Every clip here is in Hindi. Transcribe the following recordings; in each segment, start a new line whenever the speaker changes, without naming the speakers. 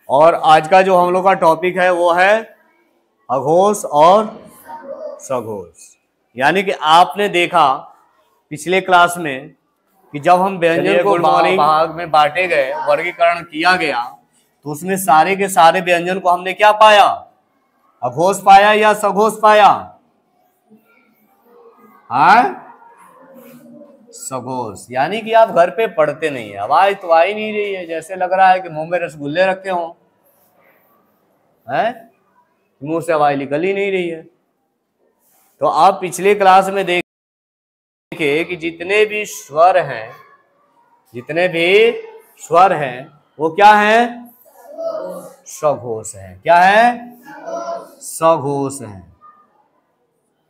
और आज का जो हम लोग का टॉपिक है वो है अघोष और सघोष। यानी कि आपने देखा पिछले क्लास में कि जब हम व्यंजन को भाग में बांटे गए, वर्गीकरण किया गया, तो उसमें सारे के सारे व्यंजन को हमने क्या पाया? अघोष पाया या सघोष पाया? हाँ, सघोष। यानी कि आप घर पे पढ़ते नहीं है, आवाज तो आ ही नहीं रही है, जैसे लग रहा है कि मुंह में रसगुल्ले रखे हों, हैं? मुंह से आवाज निकल ही नहीं रही है। तो आप पिछले क्लास में देखे कि जितने भी स्वर हैं वो क्या है? सघोष है। क्या है? सघोष है।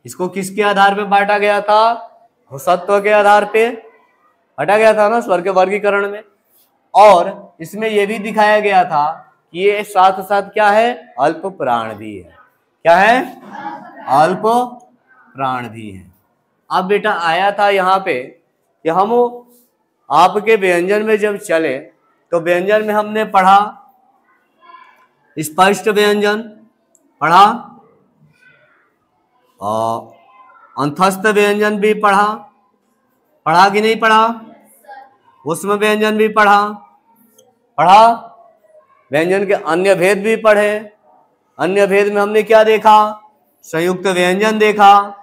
इसको किसके आधार पे बांटा गया था? घोषत्व के आधार पे बांटा गया था ना, स्वर के वर्गीकरण में। और इसमें यह भी दिखाया गया था कि ये साथ साथ क्या है? अल्प प्राण भी है। क्या है? अल्प प्राण भी है। अब बेटा आया था यहाँ पे कि हम आपके व्यंजन में जब चले तो व्यंजन में हमने पढ़ा स्पष्ट व्यंजन, पढ़ा और अंतस्थ व्यंजन भी पढ़ा कि नहीं पढ़ा? ऊष्म व्यंजन भी पढ़ा व्यंजन के अन्य भेद भी पढ़े। अन्य भेद में हमने क्या देखा? संयुक्त व्यंजन देखा।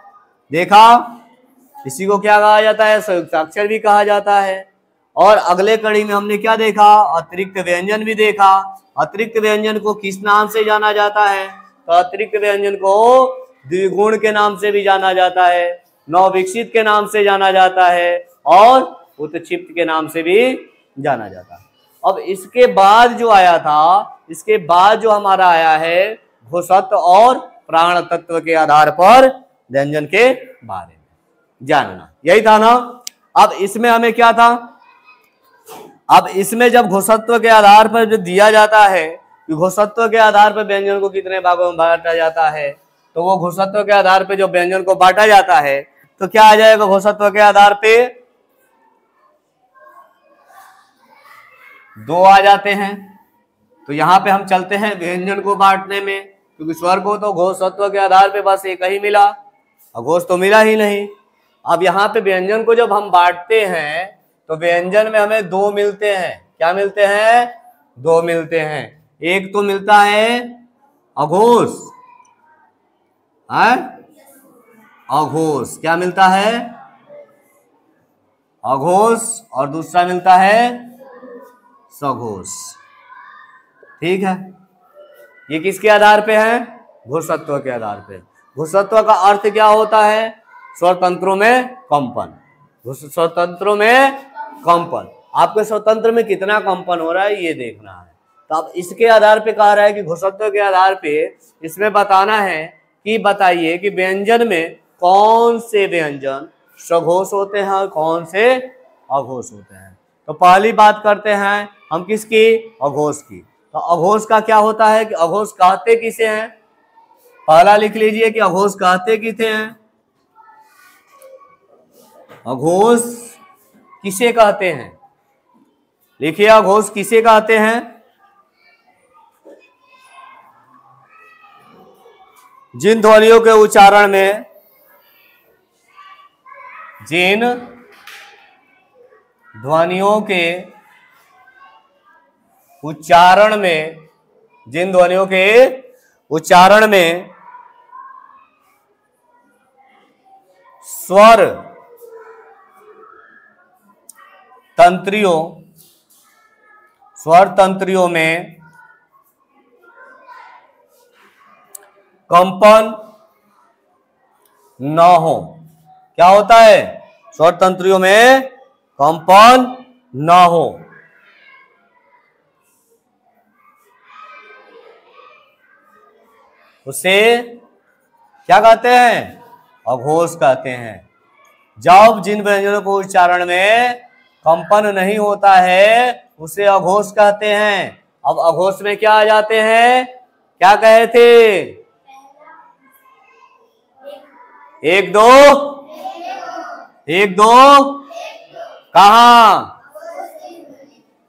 इसी को क्या कहा जाता है? संयुक्ताक्षर भी कहा जाता है। और अगले कड़ी में हमने क्या देखा? अतिरिक्त व्यंजन भी देखा। अतिरिक्त व्यंजन को किस नाम से जाना जाता है? तो अतिरिक्त व्यंजन को द्विगुण के नाम से भी जाना जाता है, नवविकसित के नाम से जाना जाता है और उत्क्षिप्त के नाम से भी जाना जाता है। अब इसके बाद जो आया था, इसके बाद जो हमारा आया है घोषत्व और प्राण तत्व के आधार पर व्यंजन के बारे में जानना, यही था ना। अब इसमें हमें क्या था? अब इसमें जब घोषत्व के आधार पर जो दिया जाता है कि घोषत्व के आधार पर व्यंजन को कितने भागों में बांटा जाता है, तो वो घोषत्व के आधार पर जो व्यंजन को बांटा जाता है तो क्या आ जाएगा? घोषत्व के आधार पे 2 आ जाते हैं। तो यहां पे हम चलते हैं व्यंजन को बांटने में, क्योंकि स्वर को तो घोषत्व के आधार पे बस एक ही मिला, अघोष तो मिला ही नहीं। अब यहाँ पे व्यंजन को जब हम बांटते हैं तो व्यंजन में हमें 2 मिलते हैं। क्या मिलते हैं? 2 मिलते हैं। एक तो मिलता है अघोष, अघोष। क्या मिलता है? अघोष। और दूसरा मिलता है सघोष। ठीक है, ये किसके आधार पे है? घोषत्व के आधार पे। घोषत्व का अर्थ क्या होता है? स्वतंत्रों में कंपन। स्वतंत्रों में कंपन। आपके स्वतंत्र में कितना कंपन हो रहा है ये देखना है। तो अब इसके आधार पे कह रहा है कि घोषत्व के आधार पे इसमें बताना है कि बताइए कि व्यंजन में कौन से व्यंजन सघोष होते हैं और कौन से अघोष होते हैं। तो पहली बात करते हैं हम किसकी? अघोष की। तो अघोष का क्या होता है कि अघोष कहते किसे हैं? पहला लिख लीजिए कि अघोष कहते किसे हैं? अघोष किसे कहते हैं? लिखिए, अघोष किसे कहते हैं? जिन ध्वनियों के उच्चारण में जिन ध्वनियों के उच्चारण में स्वर तंत्रियों में कंपन न हो। क्या होता है? स्वर तंत्रियों में कंपन न हो, उसे क्या कहते हैं? अघोष कहते हैं। जब जिन व्यंजनों को उच्चारण में कंपन नहीं होता है उसे अघोष कहते हैं। अब अघोष में क्या आ जाते हैं? क्या कहे थे? 1 2 1 2 कहा?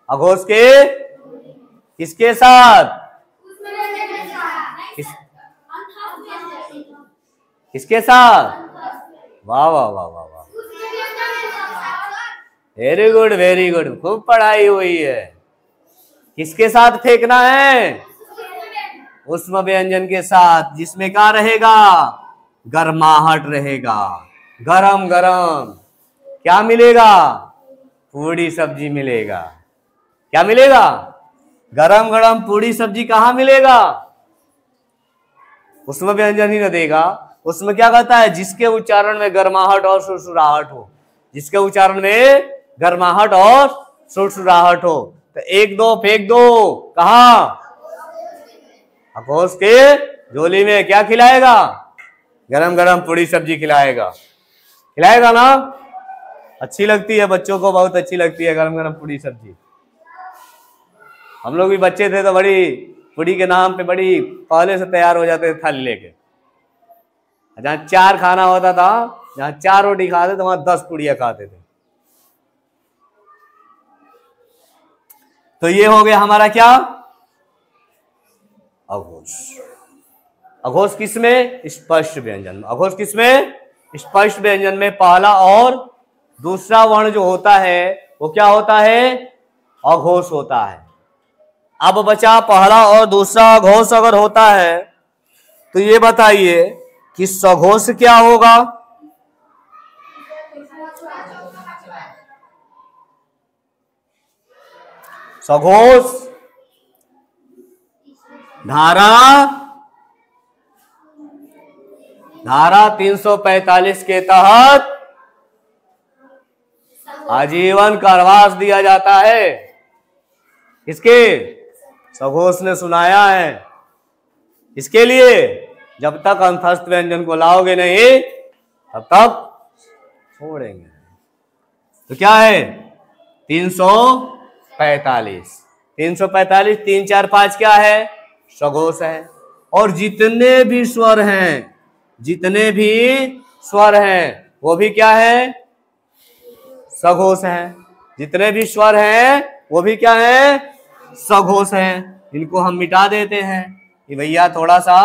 अघोष के किसके साथ? किस, किसके साथ? वाह वाह वाह वाह वाह, वेरी गुड वेरी गुड, खूब पढ़ाई हुई है। किसके साथ फेंकना है? उष्म व्यंजन के साथ, जिसमें क्या रहेगा? गर्माहट रहेगा, गरम गरम क्या मिलेगा? पूरी सब्जी मिलेगा। क्या मिलेगा? गरम गरम पूरी सब्जी कहाँ मिलेगा? उष्म व्यंजन ही न देगा। उसमें क्या कहता है? जिसके उच्चारण में गर्माहट और सुरसुराहट हो, जिसके उच्चारण में गर्माहट और सुरसुराहट हो। तो एक दो फेंक दो, कहा? अघोष के झोली में। क्या खिलाएगा? गरम गरम पूरी सब्जी खिलाएगा। खिलाएगा ना? अच्छी लगती है बच्चों को, बहुत अच्छी लगती है गरम गरम पूरी सब्जी। हम लोग भी बच्चे थे तो बड़ी पूरी के नाम पे बड़ी पहले से तैयार हो जाते थे थाली लेके। जहाँ 4 खाना होता था, जहाँ 4 रोटी खाते थे वहां 10 पूड़ियां खाते थे। तो ये हो गया हमारा क्या? अघोष। अघोष किसमें? स्पष्ट व्यंजन। अघोष किसमें? स्पष्ट व्यंजन में पहला और दूसरा वर्ण जो होता है वो क्या होता है? अघोष होता है। अब बचा पहला और दूसरा अघोष अगर होता है तो ये बताइए कि सघोष क्या होगा? सघोष धारा 345 के तहत आजीवन कारावास दिया जाता है। किसके? सघोष ने सुनाया है। इसके लिए जब तक अंतस्थ व्यंजन को लाओगे नहीं तब तक छोड़ेंगे। तो क्या है? 345। 345 3 4 5 क्या है? सघोष है। और जितने भी स्वर हैं, जितने भी स्वर हैं वो भी क्या है? सघोष है। जितने भी स्वर हैं वो भी क्या है? सघोष है। इनको हम मिटा देते हैं कि भैया थोड़ा सा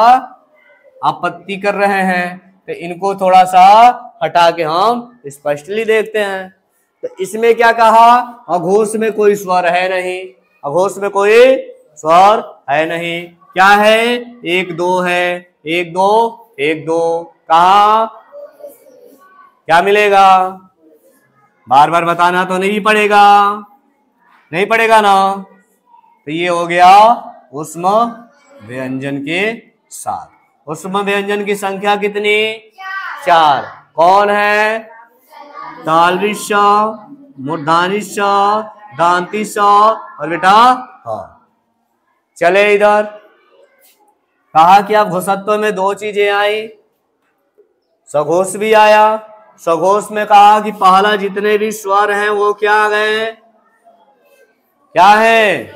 आपत्ति कर रहे हैं, तो इनको थोड़ा सा हटा के हम स्पष्टली देखते हैं। तो इसमें क्या कहा? अघोष में कोई स्वर है नहीं। अघोष में कोई स्वर है नहीं। क्या है? 1 2 है। 1 2 1 2 कहा? क्या मिलेगा? बार बार बताना तो नहीं पड़ेगा, नहीं पड़ेगा ना। तो ये हो गया उष्म व्यंजन के साथ। उष्म व्यंजन की संख्या कितनी? 4। कौन है? तालविश, मूर्धानिश, दांतिश और बेटा हाँ। चले इधर। कहा कि अब घोषत्व में 2 चीजें आई, सघोष भी आया। सघोष में कहा कि पहला जितने भी स्वर हैं वो क्या आ गए? क्या है?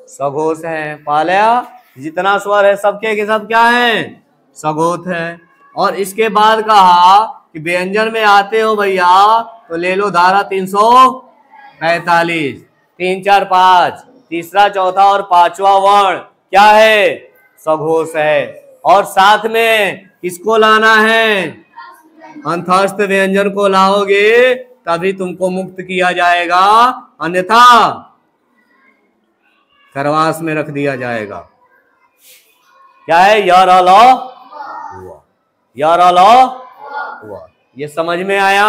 सघोष है। पहला जितना स्वर है सबके के सब क्या है? सघोष है। और इसके बाद कहा कि व्यंजन में आते हो भैया तो ले लो धारा 345। 3 4 5 तीसरा चौथा और पांचवा वर्ण क्या है? सघोष है। और साथ में किसको लाना है? अंतस्थ व्यंजन को लाओगे तभी तुमको मुक्त किया जाएगा, अन्यथा करवास में रख दिया जाएगा। क्या है? यार लॉ हुआ, यार लॉ हुआ। ये समझ में आया?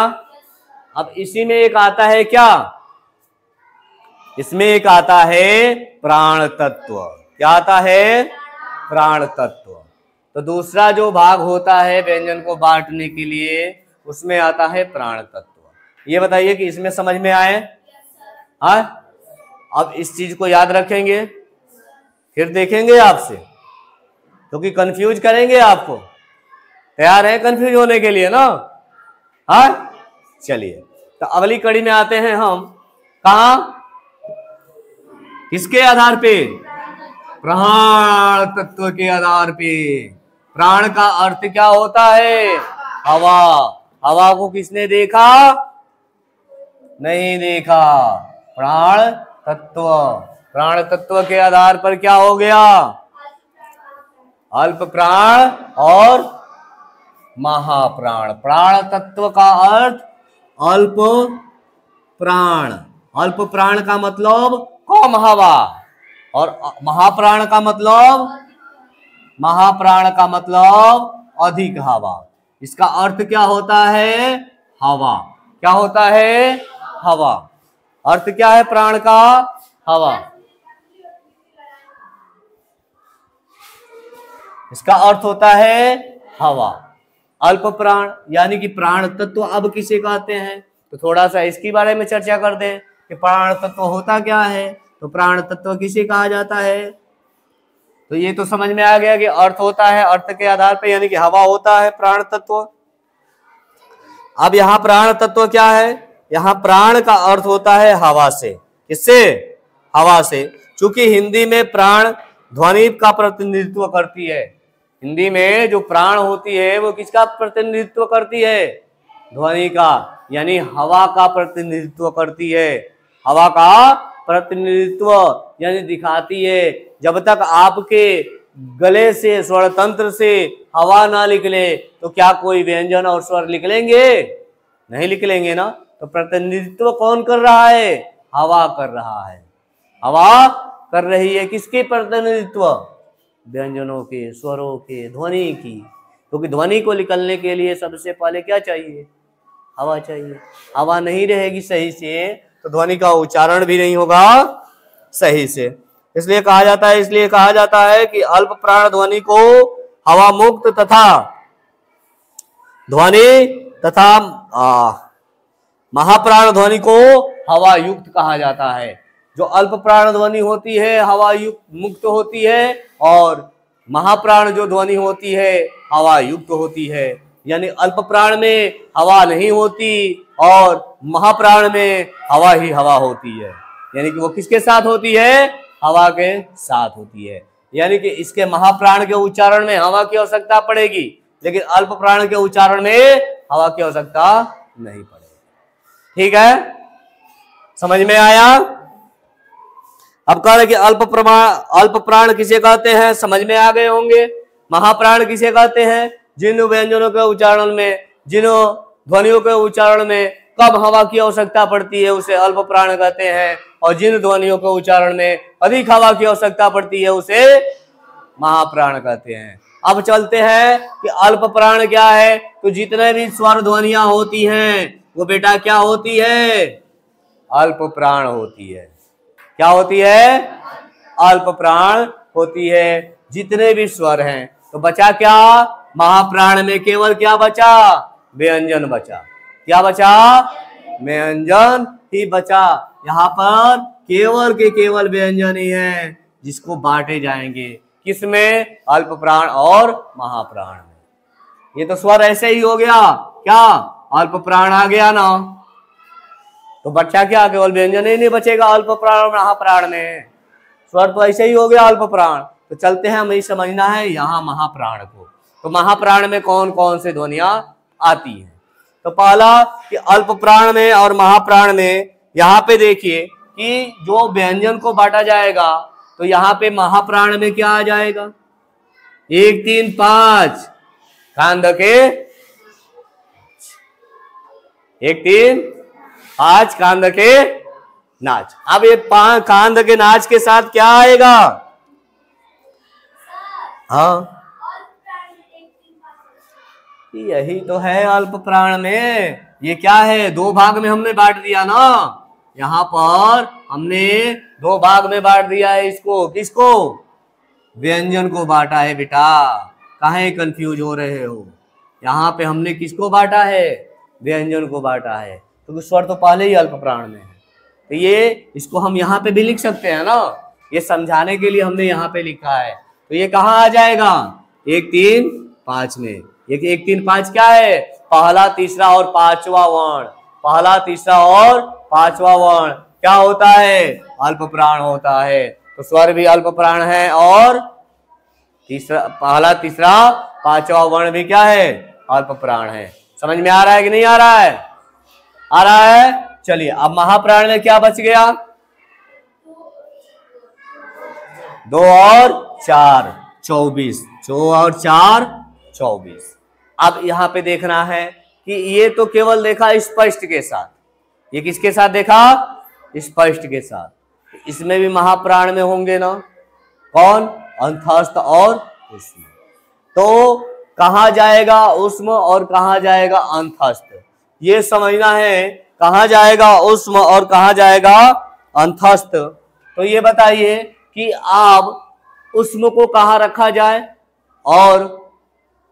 अब इसी में एक आता है क्या? इसमें एक आता है प्राण तत्व। क्या आता है? प्राण तत्व। तो दूसरा जो भाग होता है व्यंजन को बांटने के लिए उसमें आता है प्राण तत्व। ये बताइए कि इसमें समझ में आए? हाँ, अब इस चीज को याद रखेंगे, फिर देखेंगे आपसे, क्योंकि कंफ्यूज करेंगे आपको। तैयार है कंफ्यूज होने के लिए ना? हाँ चलिए, तो अगली कड़ी में आते हैं हम। कहा? किसके आधार पे? प्राण तत्व के आधार पे। प्राण का अर्थ क्या होता है? हवा। हवा को किसने देखा? नहीं देखा। प्राण तत्व। प्राण तत्व के आधार पर क्या हो गया? अल्प प्राण और महाप्राण। प्राण तत्व का अर्थ अल्प प्राण। अल्प प्राण का मतलब कम हवा, और महाप्राण का मतलब अधिक हवा। इसका अर्थ क्या होता है? हवा। क्या होता है? हवा। अर्थ क्या है प्राण का? हवा। इसका अर्थ होता है हवा। अल्प प्राण यानी कि प्राण तत्व अब किसे कहते हैं? तो थोड़ा सा इसके बारे में चर्चा कर दें कि प्राण तत्व होता क्या है, तो प्राण तत्व किसे कहा जाता है। तो ये तो समझ में आ गया कि अर्थ होता है, अर्थ के आधार पर यानी कि हवा होता है प्राण तत्व। अब यहाँ प्राण तत्व क्या है? यहाँ प्राण का अर्थ होता है हवा से। किससे? हवा से। चूंकि हिंदी में प्राण ध्वनि का प्रतिनिधित्व करती है। हिंदी में जो प्राण होती है वो किसका प्रतिनिधित्व करती है? ध्वनि का, यानी हवा का प्रतिनिधित्व करती है। हवा का प्रतिनिधित्व यानी दिखाती है। जब तक आपके गले से, स्वर तंत्र से हवा ना निकले तो क्या कोई व्यंजन और स्वर निकलेंगे? नहीं निकलेंगे ना। तो प्रतिनिधित्व कौन कर रहा है? हवा कर रहा है। हवा कर रही है किसके प्रतिनिधित्व? व्यंजनों के, स्वरों के, ध्वनि की। क्योंकि ध्वनि को निकलने के लिए सबसे पहले क्या चाहिए? हवा चाहिए। हवा नहीं रहेगी सही से तो ध्वनि का उच्चारण भी नहीं होगा सही से। इसलिए कहा जाता है कि अल्प प्राण ध्वनि को हवा मुक्त तथा महाप्राण ध्वनि को हवा युक्त कहा जाता है। जो अल्प प्राण ध्वनि होती है हवा मुक्त होती है, और महाप्राण जो ध्वनि होती है हवा युक्त होती है। यानी अल्प प्राण में हवा नहीं होती और महाप्राण में हवा ही हवा होती है। यानी कि वो किसके साथ होती है? हवा के साथ होती है। यानी कि इसके महाप्राण के उच्चारण में हवा की आवश्यकता पड़ेगी, लेकिन अल्प प्राण के उच्चारण में हवा की आवश्यकता नहीं पड़ेगी। ठीक है, समझ में आया? अब कह रहे कि अल्प प्राण किसे कहते हैं, समझ में आ गए होंगे। महाप्राण किसे कहते हैं? जिन व्यंजनों के उच्चारण में, जिन ध्वनियों के उच्चारण में कब हवा की आवश्यकता पड़ती है उसे अल्प प्राण कहते हैं, और जिन ध्वनियों के उच्चारण में अधिक हवा की आवश्यकता पड़ती है उसे महाप्राण कहते हैं। अब चलते हैं कि अल्प प्राण क्या है। तो जितने भी स्वर ध्वनियां होती हैं वो बेटा क्या होती है? अल्प प्राण होती है। क्या होती है? अल्प प्राण होती है। जितने भी स्वर हैं, तो बचा क्या? महाप्राण में केवल क्या बचा? व्यंजन बचा। क्या बचा? व्यंजन ही बचा। यहाँ पर केवल के केवल व्यंजन ही है जिसको बांटे जाएंगे। किसमें? अल्प प्राण और महाप्राण में। ये तो स्वर ऐसे ही हो गया। क्या? अल्प प्राण आ गया ना, तो बच्चा क्या? केवल व्यंजन ही नहीं बचेगा अल्प प्राण और महाप्राण में। स्वर तो ऐसे ही हो गया अल्प प्राण। तो चलते हैं, हमें समझना है यहाँ महाप्राण को। तो महाप्राण में कौन कौन से ध्वनियां आती हैं? तो पहला कि अल्प प्राण में और महाप्राण में यहाँ पे देखिए कि जो व्यंजन को बांटा जाएगा, तो यहाँ पे महाप्राण में क्या आ जाएगा? 1 3 5 कांध के 1 3 5 कांध के नाच। अब ये कांध के नाच के साथ क्या आएगा? हाँ, यही तो है अल्प प्राण में। ये क्या है? 2 भाग में हमने बांट दिया ना। यहाँ पर हमने 2 भाग में बांट दिया है इसको। किसको? व्यंजन को बांटा है बेटा। काहे कंफ्यूज हो रहे हो? यहाँ पे हमने किसको बांटा है? व्यंजन को बांटा है। तो स्वर तो पहले ही अल्प प्राण में है, तो ये इसको हम यहाँ पे भी लिख सकते हैं ना। ये समझाने के लिए हमने यहाँ पे लिखा है। तो ये कहाँ आ जाएगा? 1 3 5 में। 1 3 5 क्या है? पहला, तीसरा और पांचवा वर्ण। पहला, तीसरा और पांचवा वर्ण क्या होता है? अल्प प्राण होता है। तो स्वर भी अल्प प्राण है, और तीसरा, पहला, तीसरा, पांचवा वर्ण भी क्या है? अल्प प्राण है। समझ में आ रहा है कि नहीं आ रहा है? आ रहा है। चलिए, अब महाप्राण में क्या बच गया? 2 और 4 24, 2 और 4 24। अब यहां पे देखना है कि ये तो केवल देखा स्पष्ट के साथ, ये किसके साथ देखा? स्पष्ट के साथ। इसमें भी महाप्राण में होंगे ना, कौन? अंतस्थ और उष्म। तो कहां जाएगा उष्म और कहां जाएगा अंतस्थ, ये समझना है। कहां जाएगा उष्म और कहां जाएगा अंतस्थ। तो ये बताइए कि आप उष्म को कहां रखा जाए और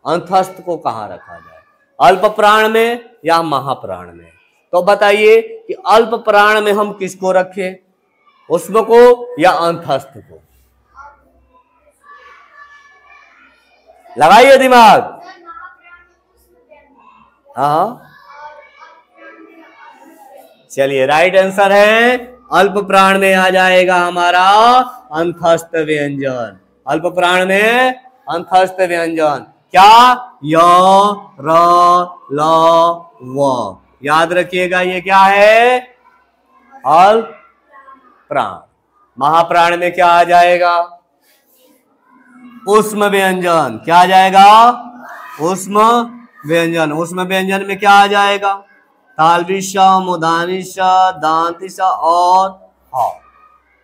अंतस्थ को कहां रखा जाए, अल्प प्राण में या महाप्राण में? तो बताइए कि अल्प प्राण में हम किसको रखें, उष्म को या अंतस्थ को? लगाइए दिमाग। हाँ, चलिए राइट आंसर है अल्प प्राण में आ जाएगा हमारा अंतस्थ व्यंजन। अल्प प्राण में अंतस्थ व्यंजन क्या? य, र, ल, व। याद रखिएगा ये क्या है? अल्प प्राण। महाप्राण में क्या आ जाएगा? उष्म व्यंजन। क्या आ जाएगा? उष्म व्यंजन। उष्म व्यंजन में क्या आ जाएगा? तालविश, मुदानिश, दांतिश और ह।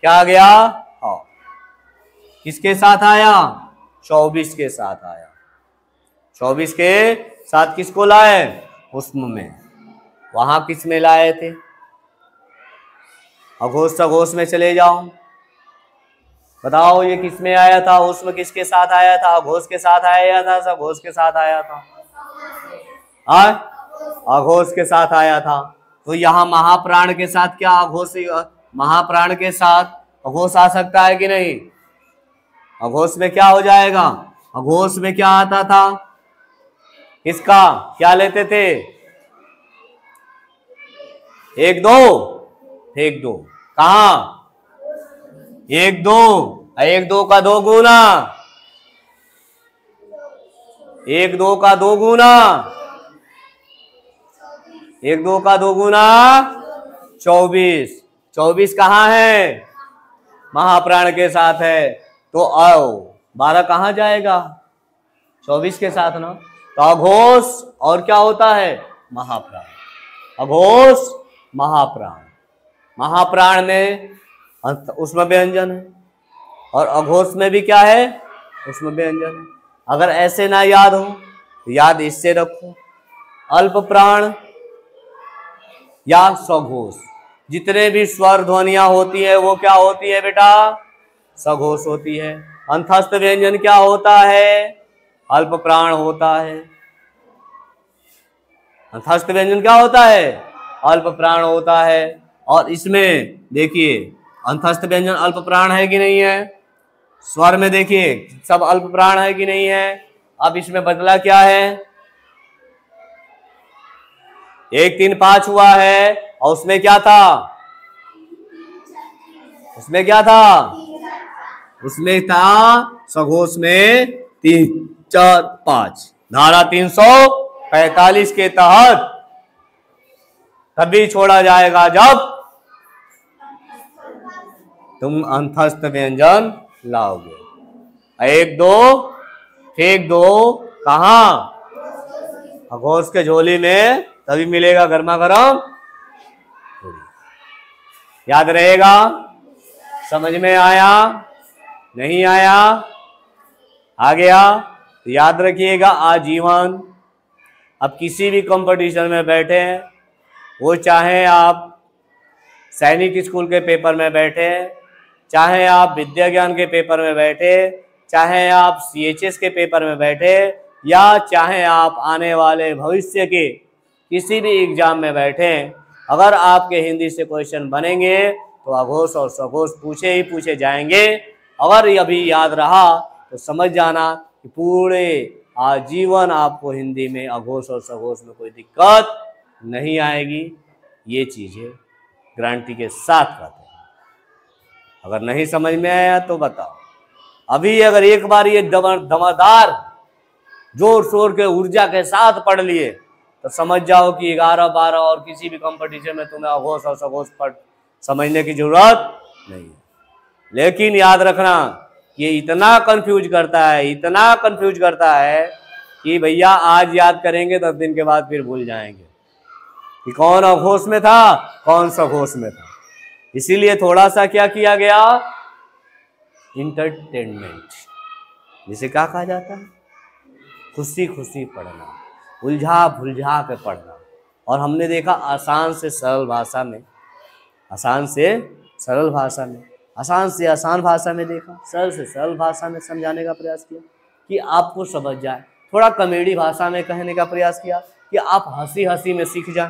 क्या आ गया? ह। किसके साथ आया? 24 के साथ आया। 24 के साथ किसको लाए? उष्म में। वहां किस में लाए थे? अघोष सघोष में चले जाओ, बताओ ये किस में आया था? उष्म किसके साथ आया था? अघोष के साथ आया था, सघोष के साथ आया था? अघोष के साथ आया था। तो यहाँ महाप्राण के साथ क्या अघोष, महाप्राण के साथ अघोष आ सकता है कि नहीं? अघोष में क्या हो जाएगा? अघोष में क्या आता था? किसका क्या लेते थे? 1 2 1 2। कहा? 1 2, 1 2 का 2 गुना, 1 2 का 2 गुना, 1 2 का 2 गुना 24। 24 कहाँ है? महाप्राण के साथ है। तो आओ 12 कहाँ जाएगा? 24 के साथ ना। तो अघोष और क्या होता है? महाप्राण। अघोष महाप्राण। महाप्राण में उष्म व्यंजन है और अघोष में भी क्या है? उष्म व्यंजन है। अगर ऐसे ना याद हो तो याद इससे रखो, अल्प प्राण या सघोष, जितने भी स्वर ध्वनियां होती है वो क्या होती है बेटा? सघोष होती है। अंतस्थ व्यंजन क्या होता है? अल्प प्राण होता है। अंतस्थ व्यंजन क्या होता है? अल्प प्राण होता है। और इसमें देखिए अंतस्थ व्यंजन अल्प प्राण है कि नहीं है? स्वर में देखिए सब अल्प प्राण है कि नहीं है? अब इसमें बदला क्या है? 1 3 5 हुआ है और उसमें क्या था? उसमें क्या था? उसमें था सघोष में 3 4 5। धारा 345 के तहत तभी छोड़ा जाएगा जब तुम अंतस्थ व्यंजन लाओगे। 1 2 1 2 कहा? अघोष के झोली में, तभी मिलेगा गर्मा गर्म। याद रहेगा? समझ में आया? नहीं आया? आ गया? तो याद रखिएगा आजीवन। अब किसी भी कंपटीशन में बैठे हैं, वो चाहे आप सैनिक स्कूल के पेपर में बैठे, चाहे आप विद्या ज्ञान के पेपर में बैठे, चाहे आप CHS के पेपर में बैठे, या चाहे आप आने वाले भविष्य के किसी भी एग्जाम में बैठे, अगर आपके हिंदी से क्वेश्चन बनेंगे तो अघोष और सघोष पूछे ही पूछे जाएंगे। अगर ये अभी याद रहा तो समझ जाना कि पूरे आजीवन आपको हिंदी में अघोष और सघोष में कोई दिक्कत नहीं आएगी। ये चीजें गारंटी के साथ कहते हैं। अगर नहीं समझ में आया तो बताओ। अभी अगर एक बार ये धमादार जोर शोर के ऊर्जा के साथ पढ़ लिए तो समझ जाओ कि 11 12 और किसी भी कंपटीशन में तुम्हें अघोष और सघोष पढ़ समझने की जरूरत नहीं है। लेकिन याद रखना ये इतना कंफ्यूज करता है, इतना कंफ्यूज करता है कि भैया आज याद करेंगे 10 दिन के बाद फिर भूल जाएंगे कि कौन अघोष में था, कौन सघोष में था। इसीलिए थोड़ा सा क्या किया गया, इंटरटेनमेंट, जिसे क्या कहा जाता है, खुशी खुशी पढ़ना, उलझा भुलझा के पढ़ना। और हमने देखा आसान से सरल भाषा में, आसान से सरल भाषा में, आसान से आसान भाषा में देखा, सरल से सरल भाषा में समझाने का प्रयास किया कि आपको समझ जाए। थोड़ा कॉमेडी भाषा में कहने का प्रयास किया कि आप हंसी हंसी में सीख जाए।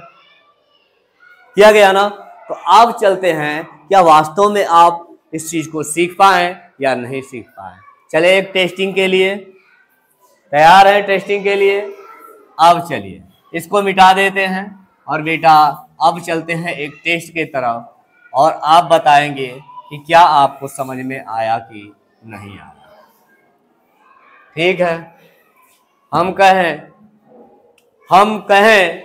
किया गया ना। तो अब चलते हैं, क्या वास्तव में आप इस चीज को सीख पाए या नहीं सीख पाए। चले एक टेस्टिंग के लिए, तैयार है टेस्टिंग के लिए। अब चलिए इसको मिटा देते हैं और बेटा अब चलते हैं एक टेस्ट के तरफ, और आप बताएंगे कि क्या आपको समझ में आया कि नहीं आया। ठीक है, हम कहें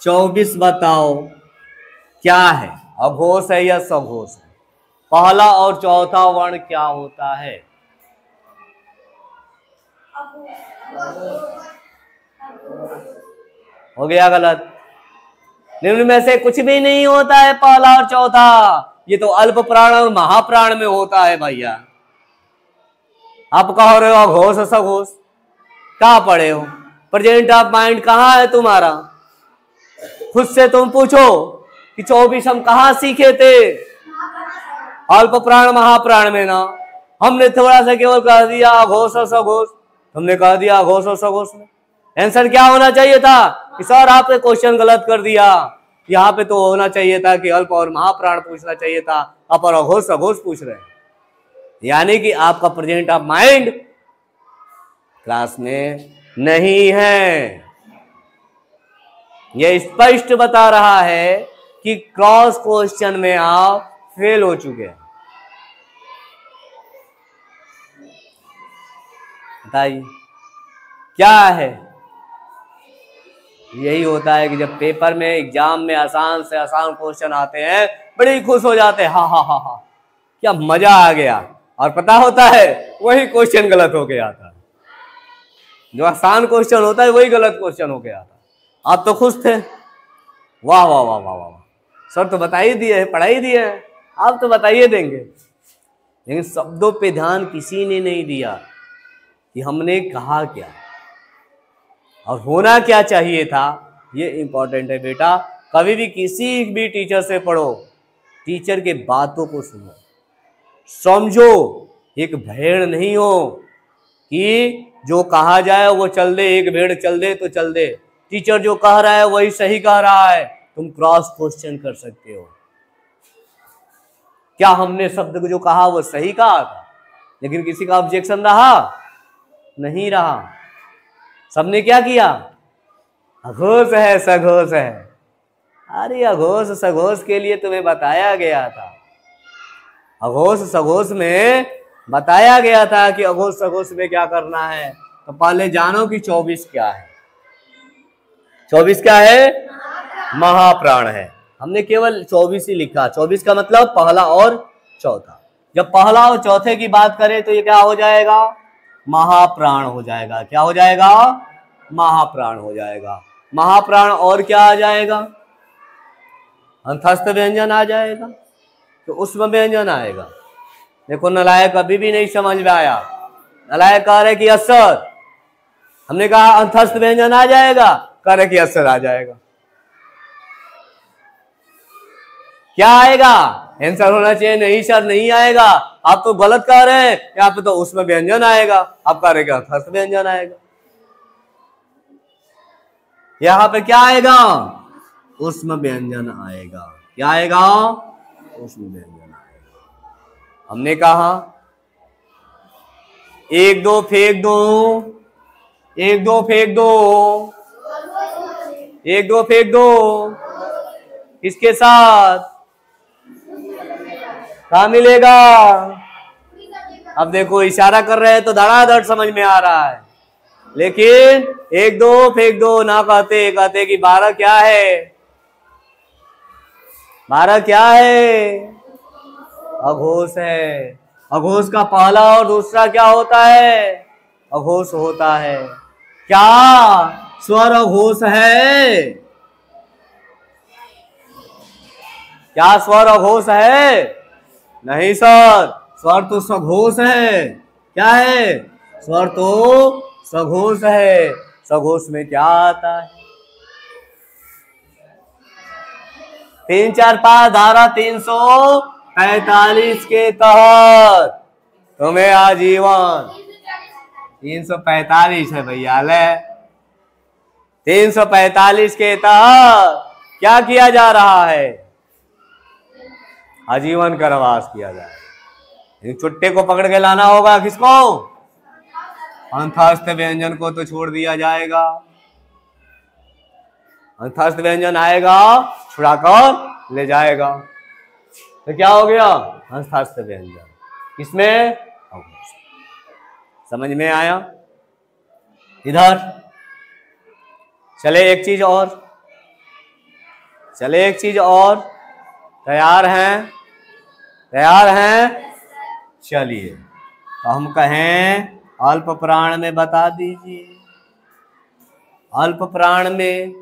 24 बताओ क्या है, अघोष है या सघोष है। पहला और चौथा वर्ण क्या होता है। हो गया गलत। निम्न में से कुछ भी नहीं होता है पहला और चौथा, ये तो अल्प प्राण और महाप्राण में होता है भैया। आप कह रहे हो अघोष सघोष, कहाँ पढ़े हो, प्रेजेंट ऑफ माइंड कहाँ है तुम्हारा। खुद से तुम पूछो कि 24 हम कहाँ सीखे थे, अल्प प्राण महाप्राण में ना। हमने थोड़ा सा केवल कह दिया अघोष और सघोष, तुमने कह दिया अघोष और सघोष में। आंसर क्या होना चाहिए था कि सर आपने क्वेश्चन गलत कर दिया, यहाँ पे तो होना चाहिए था कि अल्प और महाप्राण पूछना चाहिए था, आप और अघोष सघोष पूछ रहे हैं। यानी कि आपका प्रेजेंट ऑफ माइंड क्लास में नहीं है। यह स्पष्ट बता रहा है कि क्रॉस क्वेश्चन में आप फेल हो चुके हैं। बताइए क्या है। यही होता है कि जब पेपर में एग्जाम में आसान से आसान क्वेश्चन आते हैं बड़ी खुश हो जाते हैं, हाँ हाँ हाँ हाँ क्या मजा आ गया। और पता होता है वही क्वेश्चन गलत हो गया था, जो आसान क्वेश्चन होता है वही गलत क्वेश्चन हो गया था। आप तो खुश थे, वाह वाह वाह वाह वाह, सर तो बता ही दिए है, पढ़ा ही दिए है, आप तो बताइए देंगे। लेकिन शब्दों पे ध्यान किसी ने नहीं दिया कि हमने कहा क्या और होना क्या चाहिए था। ये इंपॉर्टेंट है बेटा। कभी भी किसी भी टीचर से पढ़ो, टीचर के बातों को सुनो, समझो, एक भेड़ नहीं हो कि जो कहा जाए वो चल दे, एक भेड़ चल दे तो चल दे। टीचर जो कह रहा है वही सही कह रहा है, तुम क्रॉस क्वेश्चन कर सकते हो। क्या हमने शब्द को जो कहा वो सही कहा था, लेकिन किसी का ऑब्जेक्शन रहा नहीं रहा। सबने क्या किया, अघोष है सघोष है। अरे अघोष सघोष के लिए तुम्हें बताया गया था, अघोष सघोष में बताया गया था कि अघोष सघोष में क्या करना है। तो पहले जानो कि 24 क्या है। 24 क्या है, महाप्राण है। हमने केवल 24 ही लिखा। 24 का मतलब पहला और चौथा। जब पहला और चौथे की बात करें तो ये क्या हो जाएगा, महाप्राण हो जाएगा। क्या हो जाएगा, महाप्राण हो जाएगा। महाप्राण और क्या आ जाएगा, अंतस्थ व्यंजन आ जाएगा, तो उसमें व्यंजन आएगा। देखो नलायक अभी भी नहीं समझ में आया। नलायक कह रहे कि असर, हमने कहा अंतस्थ व्यंजन आ जाएगा, कह रहे कि असर आ जाएगा। क्या आएगा, आंसर होना चाहिए नहीं सर नहीं आएगा, आप तो गलत कह रहे हैं, यहाँ पे तो उसमें व्यंजन आएगा, आप कह रहे कि अंतस्थ व्यंजन आएगा। यहाँ पे क्या आएगा, उसमें व्यंजन आएगा। क्या आएगा, उसमें व्यंजन आएगा। हमने कहा 1 2 फेंक दो, 1 2 फेंक दो, 1 2 फेंक दो, किसके साथ, कहा मिलेगा। अब देखो इशारा कर रहे हैं तो धड़ाधड़ समझ में आ रहा है, लेकिन 1 2 फेंक दो ना कहते, कहते कि 12 क्या है, 12 क्या है, अघोष है। अघोष का पहला और दूसरा क्या होता है? अघोष होता है। क्या स्वर अघोष है? क्या स्वर अघोष है? नहीं सर, स्वर तो सघोष है। क्या है? स्वर तो सघोष है। सघोष में क्या आता है? 345 धारा 345 के तहत तुम्हें आजीवन 345 है भैया ले। 345 के तहत क्या किया जा रहा है? आजीवन कारावास किया जाए। चुट्टे को पकड़ के लाना होगा। किसको? अंतस्थ व्यंजन को तो छोड़ दिया जाएगा। अंतस्थ व्यंजन आएगा, छुड़ाकर ले जाएगा। तो क्या हो गया? अंतस्थ व्यंजन। किसमें? समझ में आया? इधर चले एक चीज और, चले एक चीज और। तैयार हैं? तैयार हैं? चलिए तो हम कहें अल्प प्राण में बता दीजिए। अल्प प्राण में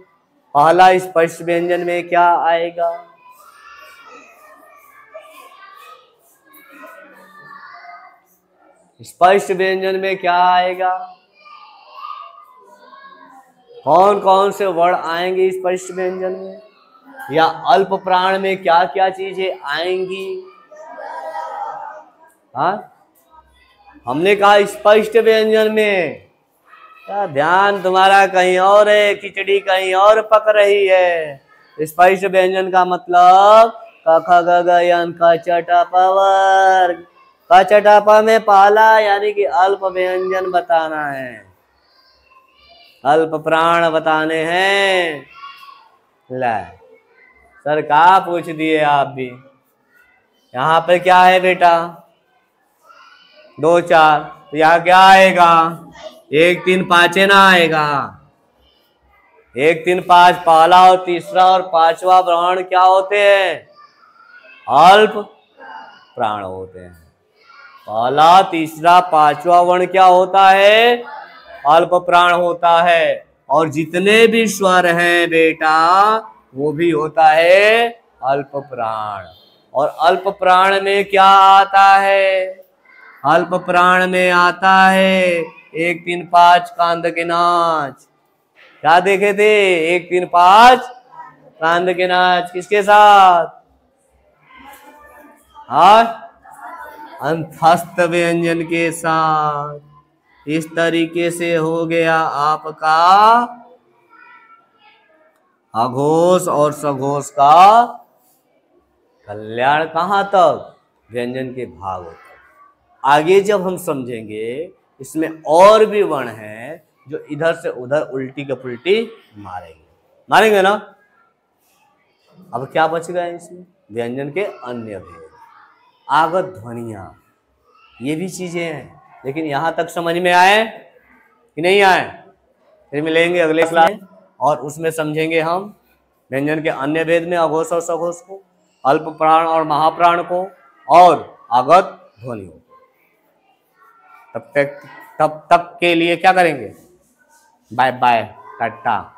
पहला स्पष्ट व्यंजन में क्या आएगा? स्पष्ट व्यंजन में क्या आएगा? कौन कौन से वर्ण आएंगे स्पष्ट व्यंजन में? या अल्प प्राण में क्या क्या चीजें आएंगी? हाँ, हमने कहा स्पष्ट व्यंजन में। क्या ध्यान तुम्हारा कहीं और है, खिचड़ी कहीं और पक रही है। स्पष्ट व्यंजन का मतलब क ख ग घ यन क च ट प वर्ग। क च ट प में पहला यानी कि अल्प व्यंजन बताना है, अल्प प्राण बताने हैं। ला सर कहा पूछ दिए आप भी। यहाँ पे क्या है बेटा? 2 4। तो यहाँ क्या आएगा? 1 3 5 ना आएगा। 1 3 5 पहला और तीसरा और पांचवा वर्ण क्या होते हैं? अल्प प्राण होते हैं। पहला तीसरा पांचवा वर्ण क्या होता है? अल्प प्राण होता है। और जितने भी स्वर हैं बेटा वो भी होता है अल्प प्राण। और अल्प प्राण में क्या आता है? अल्प प्राण में आता है 1 3 5 कांद के नाच। क्या देखे थे? 1 3 5 कांद के नाच। किसके साथ? हाँ, अंतस्थ व्यंजन के साथ। इस तरीके से हो गया आपका अघोष और सघोष का कल्याण। कहां तक? व्यंजन के भाग तक। आगे जब हम समझेंगे इसमें और भी वर्ण हैं जो इधर से उधर उल्टी के पुल्टी मारेंगे ना। अब क्या बच गया इसमें? व्यंजन के अन्य भेद, आगत ध्वनियां, ये भी चीजें हैं। लेकिन यहां तक समझ में आए कि नहीं आए? फिर मिलेंगे अगले क्लास में और उसमें समझेंगे हम व्यंजन के अन्य भेद में अघोष और सघोष को, अल्प प्राण और महाप्राण को, और आगत ध्वनियों को। तब तक के लिए क्या करेंगे? Bye bye, Tata.